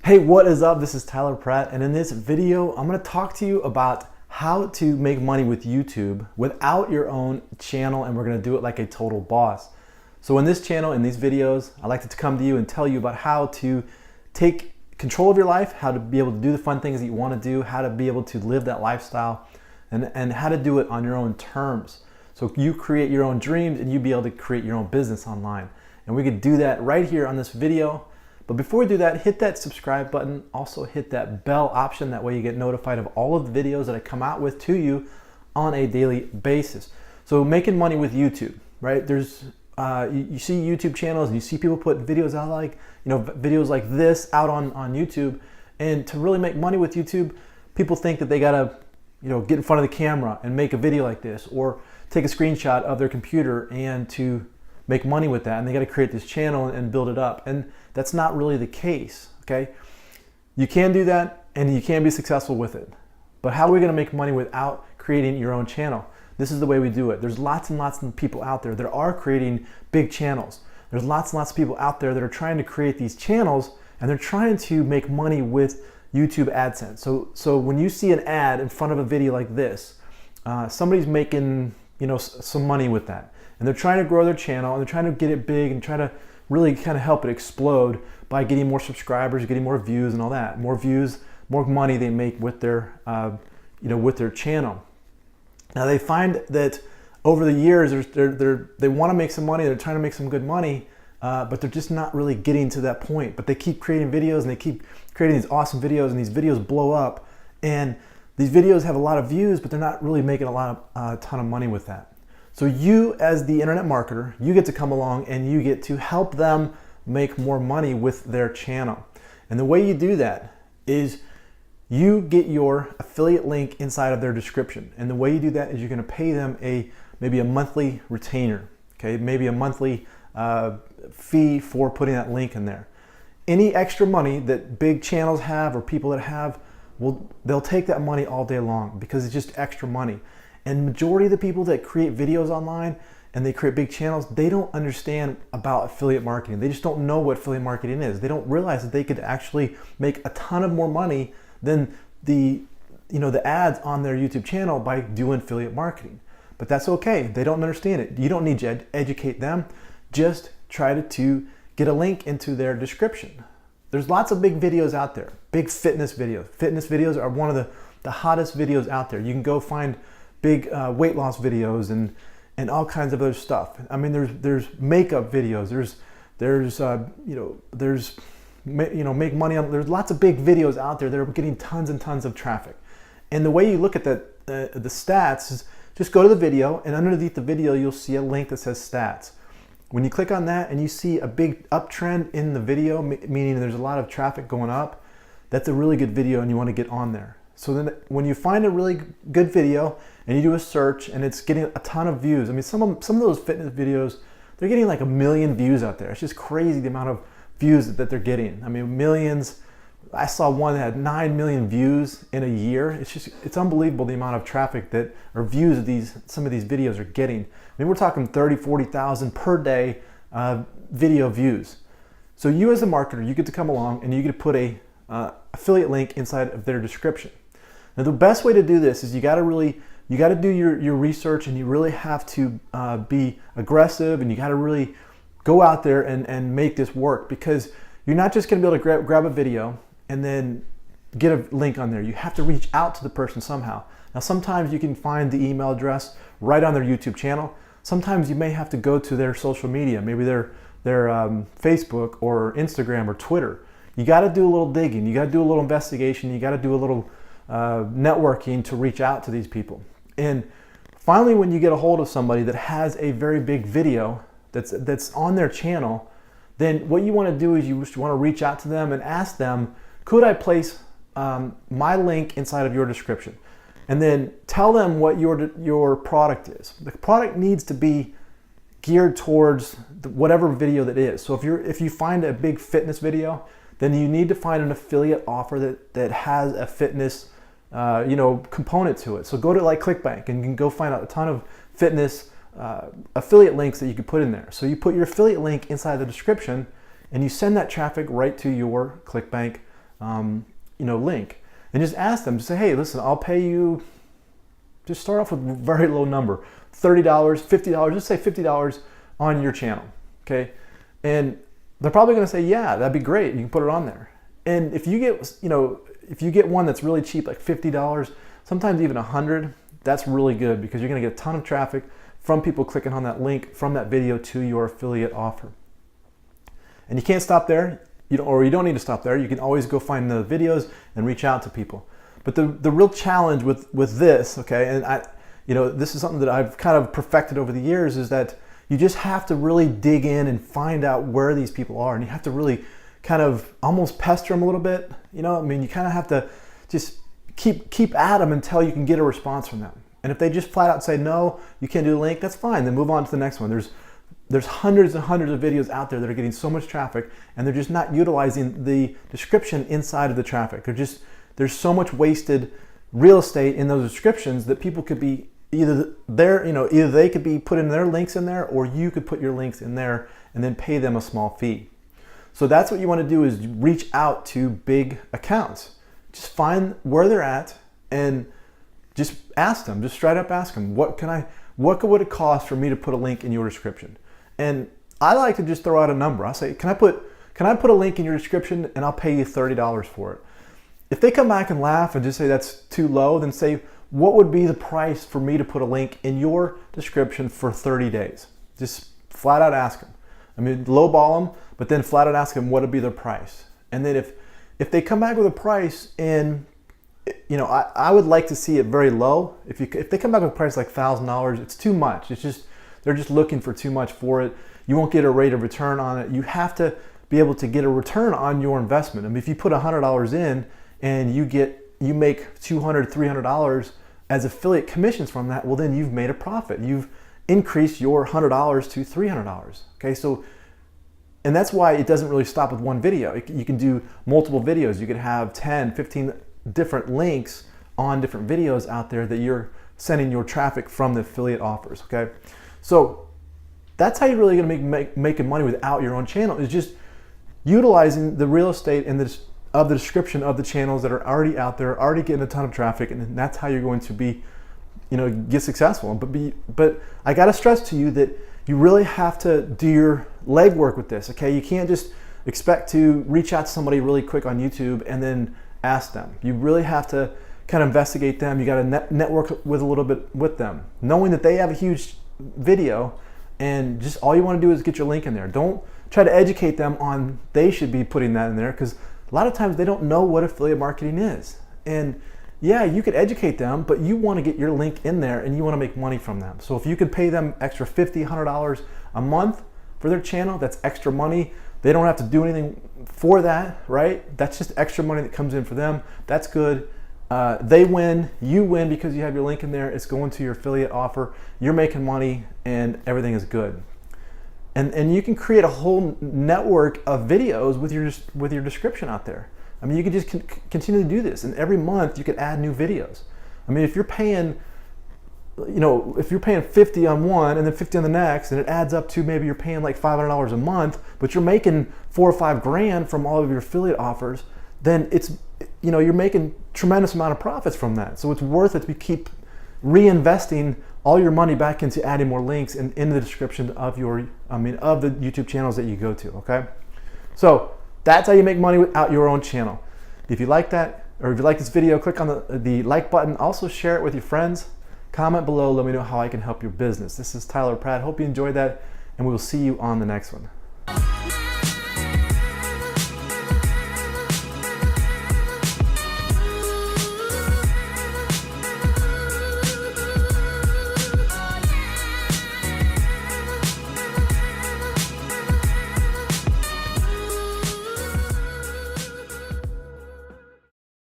Hey, what is up? This is Tyler Pratt, and in this video, I'm going to talk to you about how to make money with YouTube without your own channel, and we're going to do it like a total boss. So in this channel, in these videos, I like to come to you and tell you about how to take control of your life, how to be able to do the fun things that you want to do, how to be able to live that lifestyle, and how to do it on your own terms. So you create your own dreams and you be able to create your own business online. And we could do that right here on this video. But before we do that, hit that subscribe button. Also hit that bell option. That way you get notified of all of the videos that I come out with to you on a daily basis. So making money with YouTube, right? There's you see YouTube channels and you see people put videos out like, videos like this out on YouTube. And to really make money with YouTube, people think that they gotta, get in front of the camera and make a video like this, or take a screenshot of their computer and to make money with that, and they got to create this channel and build it up. And that's not really the case, okay? You can do that and you can be successful with it. But how are we going to make money without creating your own channel? This is the way we do it. There's lots and lots of people out there that are creating big channels. There's lots and lots of people out there that are trying to create these channels, and they're trying to make money with YouTube AdSense. So when you see an ad in front of a video like this, somebody's making some money with that. And they're trying to grow their channel, and they're trying to get it big and try to really kind of help it explode by getting more subscribers, getting more views and all that. More views, more money they make with their, with their channel. Now they find that over the years, they want to make some money, they're trying to make some good money, but they're just not really getting to that point. But they keep creating videos and they keep creating these awesome videos, and these videos blow up. And these videos have a lot of views, but they're not really making a ton of money with that. So you, as the internet marketer, you get to come along and you get to help them make more money with their channel. And the way you do that is you get your affiliate link inside of their description. And the way you do that is you're going to pay them maybe a monthly retainer, okay? Maybe a monthly fee for putting that link in there. Any extra money that big channels have or people that have, they'll take that money all day long because it's just extra money. And majority of the people that create videos online and they create big channels, they don't understand about affiliate marketing. They just don't know what affiliate marketing is. They don't realize that they could actually make a ton of more money than the ads on their YouTube channel by doing affiliate marketing. But that's okay. They don't understand it. You don't need to educate them. Just try to get a link into their description. There's lots of big videos out there, big fitness videos. Fitness videos are one of the hottest videos out there. You can go find big weight loss videos and all kinds of other stuff. I mean, there's makeup videos. There's make money on. There's lots of big videos out there that are getting tons and tons of traffic. And the way you look at the stats is just go to the video, and underneath the video you'll see a link that says stats. When you click on that and you see a big uptrend in the video, meaning there's a lot of traffic going up, that's a really good video and you want to get on there. So then when you find a really good video and you do a search and it's getting a ton of views, I mean, some of those fitness videos, they're getting like 1 million views out there. It's just crazy the amount of views that they're getting. I mean, millions. I saw one that had 9 million views in a year. It's unbelievable the amount of traffic or views some of these videos are getting. I mean, we're talking 30, 40,000 per day video views. So you as a marketer, you get to come along and you get to put a affiliate link inside of their description. Now, the best way to do this is you got to do your research, and you really have to be aggressive, and you got to really go out there and make this work, because you're not just going to be able to grab a video and then get a link on there. You have to reach out to the person somehow. Now, sometimes you can find the email address right on their YouTube channel. Sometimes you may have to go to their social media, maybe their Facebook or Instagram or Twitter. You got to do a little digging. You got to do a little investigation. You got to do a little networking to reach out to these people. And finally, when you get a hold of somebody that has a very big video that's on their channel, then what you want to do is you want to reach out to them and ask them, could I place my link inside of your description? And then tell them what your product is. The product needs to be geared towards whatever video that is. So if you find a big fitness video, then you need to find an affiliate offer that has a fitness component to it. So go to like ClickBank and you can go find out a ton of fitness affiliate links that you can put in there. So you put your affiliate link inside the description and you send that traffic right to your ClickBank link, and just ask them. Just say, hey, listen, I'll pay you. Just start off with a very low number, $30, $50. Just say $50 on your channel, okay? And they're probably going to say, yeah, that'd be great. You can put it on there. And if you get one that's really cheap, like $50, sometimes even $100, that's really good, because you're going to get a ton of traffic from people clicking on that link from that video to your affiliate offer. And you can't stop there, you don't need to stop there. You can always go find the videos and reach out to people. But the real challenge with this, okay, and this is something that I've kind of perfected over the years, is that you just have to really dig in and find out where these people are, and you have to really kind of almost pester them a little bit. You kind of have to just keep at them until you can get a response from them. And if they just flat out say, no, you can't do the link, that's fine. Then move on to the next one. There's hundreds and hundreds of videos out there that are getting so much traffic, and they're just not utilizing the description inside of the traffic. There's so much wasted real estate in those descriptions that people could be either they could be putting their links in there, or you could put your links in there and then pay them a small fee. So that's what you want to do, is reach out to big accounts. Just find where they're at and just ask them, just straight up ask them, what would it cost for me to put a link in your description? And I like to just throw out a number. I'll say, can I put a link in your description and I'll pay you $30 for it? If they come back and laugh and just say that's too low, then say, what would be the price for me to put a link in your description for 30 days? Just flat out ask them. Lowball them, but then flat out ask them what would be their price. And then if they come back with a price, and I would like to see it very low. If they come back with a price like $1,000, it's too much. They're just looking for too much for it. You won't get a rate of return on it. You have to be able to get a return on your investment. If you put $100 in and you make $200, $300 as affiliate commissions from that, well, then you've made a profit. You've increased your $100 to $300. Okay, and that's why it doesn't really stop with one video. You can do multiple videos. You could have 10, 15 different links on different videos out there that you're sending your traffic from the affiliate offers. Okay, so that's how you're really going to making money without your own channel, is just utilizing the real estate and of the description of the channels that are already out there, already getting a ton of traffic, and that's how you're going to be, get successful. But I got to stress to you that you really have to do your legwork with this. Okay, you can't just expect to reach out to somebody really quick on YouTube and then ask them. You really have to kind of investigate them. You got to network with a little bit with them, knowing that they have a huge video, and just all you want to do is get your link in there. Don't try to educate them on they should be putting that in there, because a lot of times they don't know what affiliate marketing is. And yeah, you could educate them, but you want to get your link in there and you want to make money from them. So if you could pay them extra $50, $100 a month for their channel, that's extra money. They don't have to do anything for that, right? That's just extra money that comes in for them. That's good. They win, you win, because you have your link in there. It's going to your affiliate offer. You're making money and everything is good. And you can create a whole network of videos with your description out there. You could just continue to do this, and every month you could add new videos. If you're paying, if you're paying 50 on one and then 50 on the next, and it adds up to maybe you're paying like $500 a month, but you're making $4 or $5 grand from all of your affiliate offers, then you're making tremendous amount of profits from that. So it's worth it to keep reinvesting all your money back into adding more links and in the description of the YouTube channels that you go to. Okay, so that's how you make money without your own channel. If you like that, or if you like this video, click on the like button. Also share it with your friends. Comment below. Let me know how I can help your business. This is Tyler Pratt. Hope you enjoyed that, and we will see you on the next one.